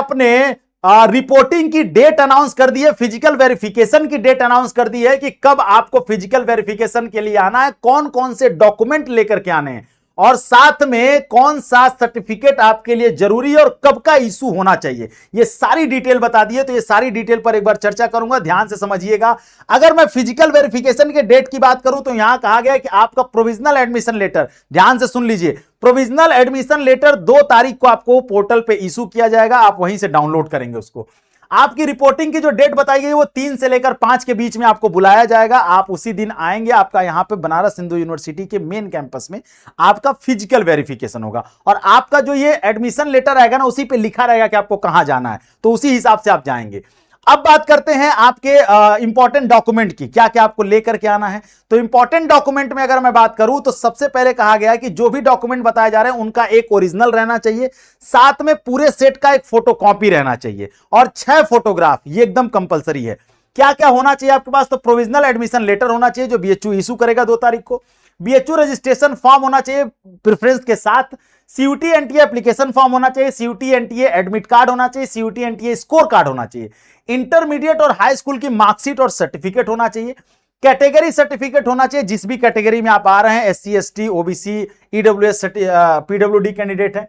आपने रिपोर्टिंग की date announce कर दी है, फिजिकल वेरिफिकेशन की डेट अनाउंस कर दी है कि कब आपको फिजिकल वेरिफिकेशन के लिए आना है, कौन कौन से डॉक्यूमेंट लेकर के आने हैं, और साथ में कौन सा सर्टिफिकेट आपके लिए जरूरी है और कब का इशू होना चाहिए, ये सारी डिटेल बता दी है। तो ये सारी डिटेल पर एक बार चर्चा करूंगा, ध्यान से समझिएगा। अगर मैं फिजिकल वेरिफिकेशन के डेट की बात करूं तो यहां कहा गया है कि आपका प्रोविजनल एडमिशन लेटर, ध्यान से सुन लीजिए, प्रोविजनल एडमिशन लेटर 2 तारीख को आपको पोर्टल पे इशू किया जाएगा, आप वहीं से डाउनलोड करेंगे उसको। आपकी रिपोर्टिंग की जो डेट बताई गई वो 3 से लेकर 5 के बीच में आपको बुलाया जाएगा, आप उसी दिन आएंगे, आपका यहां पे बनारस हिंदू यूनिवर्सिटी के मेन कैंपस में आपका फिजिकल वेरिफिकेशन होगा, और आपका जो ये एडमिशन लेटर आएगा ना, उसी पे लिखा रहेगा कि आपको कहां जाना है, तो उसी हिसाब से आप जाएंगे। अब बात करते हैं आपके इंपॉर्टेंट डॉक्यूमेंट की, क्या क्या आपको लेकर के आना है। तो इंपॉर्टेंट डॉक्यूमेंट में अगर मैं बात करूं तो सबसे पहले कहा गया है कि जो भी डॉक्यूमेंट बताए जा रहे हैं उनका एक ओरिजिनल रहना चाहिए, साथ में पूरे सेट का एक फोटोकॉपी रहना चाहिए, और 6 फोटोग्राफ, ये एकदम कंपलसरी है। क्या क्या होना चाहिए आपके पास, तो प्रोविजनल एडमिशन लेटर होना चाहिए जो बीएचयू इशू करेगा 2 तारीख को, बीएचयू रजिस्ट्रेशन फॉर्म होना चाहिए प्रेफरेंस के साथ, सीयूटी एनटीए एप्लीकेशन फॉर्म होना चाहिए, सीयूटी एनटीए एडमिट कार्ड होना चाहिए, सीयूटी एनटीए स्कोर कार्ड होना चाहिए, इंटरमीडिएट और हाई स्कूल की मार्कशीट और सर्टिफिकेट होना चाहिए, कैटेगरी सर्टिफिकेट होना चाहिए, जिस भी कैटेगरी में आप आ रहे हैं, SC ST OBC EWS PWD candidate है,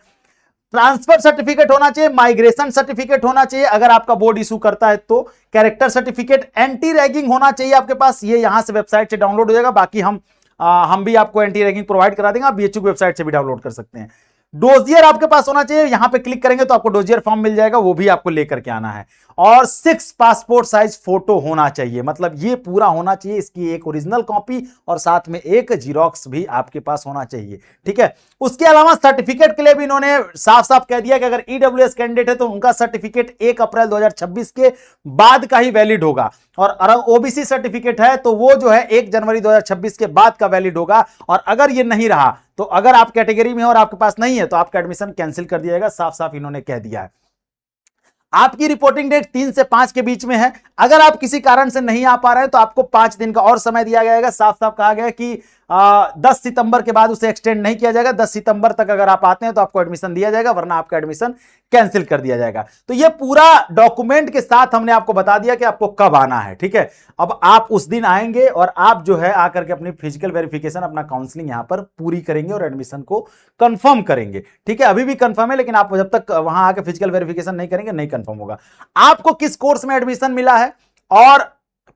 ट्रांसफर सर्टिफिकेट होना चाहिए, माइग्रेशन सर्टिफिकेट होना चाहिए अगर आपका बोर्ड इशू करता है तो, कैरेक्टर सर्टिफिकेट, एंटी रैगिंग होना चाहिए आपके पास, ये यहां से वेबसाइट से डाउनलोड हो जाएगा, बाकी हम भी आपको एंटी रैगिंग प्रोवाइड करा देंगे, आप बीएचयू की वेबसाइट से भी डाउनलोड कर सकते हैं। डोजियर आपके पास होना चाहिए, यहां पे क्लिक करेंगे तो आपको डोजियर फॉर्म मिल जाएगा, वो भी आपको लेकर के आना है, और 6 पासपोर्ट साइज फोटो होना चाहिए, मतलब ये पूरा होना चाहिए, इसकी एक ओरिजिनल कॉपी और साथ में एक जीरोक्स भी आपके पास होना चाहिए, ठीक है। उसके अलावा सर्टिफिकेट के लिए भी इन्होंने साफ साफ कह दिया कि अगर ईडब्ल्यूएस कैंडिडेट है तो उनका सर्टिफिकेट 1 अप्रैल 2026 के बाद का ही वैलिड होगा, और ओबीसी सर्टिफिकेट है तो वो जो है 1 जनवरी 2026 के बाद का वैलिड होगा, और अगर ये नहीं रहा तो अगर आप कैटेगरी में हो और आपके पास नहीं है तो आपका एडमिशन कैंसिल कर दिया जाएगा, साफ साफ इन्होंने कह दिया है। आपकी रिपोर्टिंग डेट 3 से 5 के बीच में है, अगर आप किसी कारण से नहीं आ पा रहे हैं तो आपको 5 दिन का और समय दिया जाएगा, साफ साफ कहा गया कि 10 सितंबर के बाद उसे एक्सटेंड नहीं किया जाएगा, 10 सितंबर तक अगर आप आते हैं तो आपको एडमिशन दिया जाएगा, वरना आपका एडमिशन कैंसिल कर दिया जाएगा। तो ये पूरा डॉक्यूमेंट के साथ हमने आपको बता दिया कि आपको कब आना है, ठीक है। अब आप उस दिन आएंगे और आप जो है आकर के अपनी फिजिकल वेरिफिकेशन, अपना काउंसलिंग यहां पर पूरी करेंगे और एडमिशन को कंफर्म करेंगे, ठीक है। अभी भी कंफर्म है, लेकिन आप जब तक वहां आकर फिजिकल वेरिफिकेशन नहीं करेंगे नहीं कंफर्म होगा। आपको किस कोर्स में एडमिशन मिला है और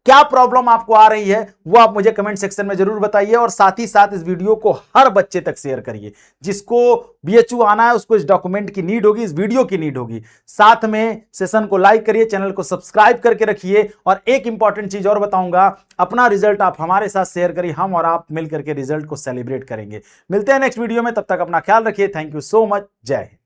क्या प्रॉब्लम आपको आ रही है वो आप मुझे कमेंट सेक्शन में जरूर बताइए, और साथ ही साथ इस वीडियो को हर बच्चे तक शेयर करिए, जिसको बीएचयू आना है उसको इस डॉक्यूमेंट की नीड होगी, इस वीडियो की नीड होगी। साथ में सेशन को लाइक करिए, चैनल को सब्सक्राइब करके रखिए, और एक इंपॉर्टेंट चीज और बताऊंगा, अपना रिजल्ट आप हमारे साथ शेयर करिए, हम और आप मिलकर के रिजल्ट को सेलिब्रेट करेंगे। मिलते हैं नेक्स्ट वीडियो में, तब तक अपना ख्याल रखिए। थैंक यू सो मच, जय हिंद।